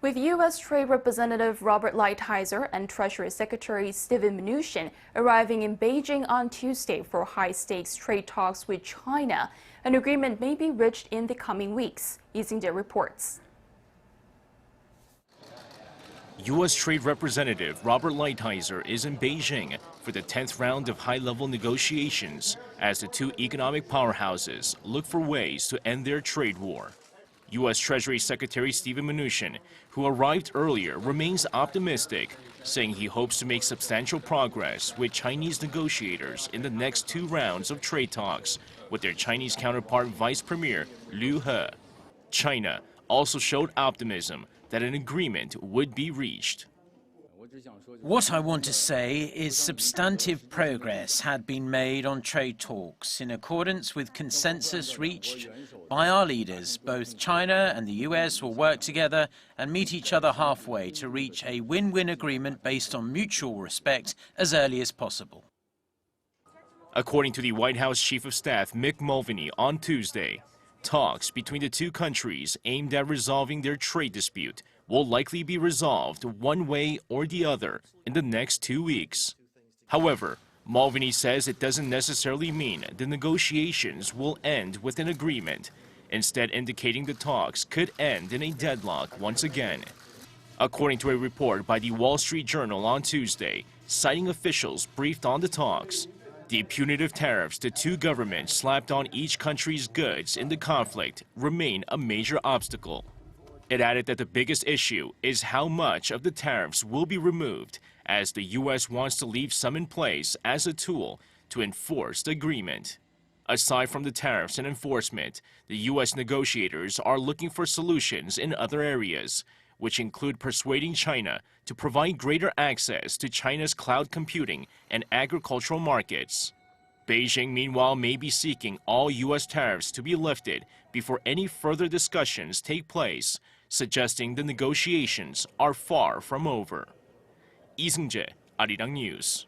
With U.S. Trade Representative Robert Lighthizer and Treasury Secretary Steven Mnuchin arriving in Beijing on Tuesday for high-stakes trade talks with China, an agreement may be reached in the coming weeks. Seung-jae reports. U.S. Trade Representative Robert Lighthizer is in Beijing for the 10th round of high-level negotiations as the two economic powerhouses look for ways to end their trade war. U.S. Treasury Secretary Steven Mnuchin, who arrived earlier, remains optimistic, saying he hopes to make substantial progress with Chinese negotiators in the next two rounds of trade talks with their Chinese counterpart Vice Premier Liu He. China also showed optimism that an agreement would be reached. What I want to say is substantive progress had been made on trade talks in accordance with consensus reached by our leaders. Both China and the U.S. will work together and meet each other halfway to reach a win-win agreement based on mutual respect as early as possible. According to the White House Chief of Staff Mulvaney on Tuesday, talks between the two countries aimed at resolving their trade dispute will likely be resolved one way or the other in the next 2 weeks. However, Mulvaney says it doesn't necessarily mean the negotiations will end with an agreement, instead indicating the talks could end in a deadlock once again. According to a report by the Wall Street Journal on Tuesday, citing officials briefed on the talks, the punitive tariffs the two governments slapped on each country's goods in the conflict remain a major obstacle. It added that the biggest issue is how much of the tariffs will be removed, as the U.S. wants to leave some in place as a tool to enforce the agreement. Aside from the tariffs and enforcement, the U.S. negotiators are looking for solutions in other areas, which include persuading China to provide greater access to China's cloud computing and agricultural markets. Beijing, meanwhile, may be seeking all U.S. tariffs to be lifted before any further discussions take place, suggesting the negotiations are far from over. Seung-jae, Arirang News.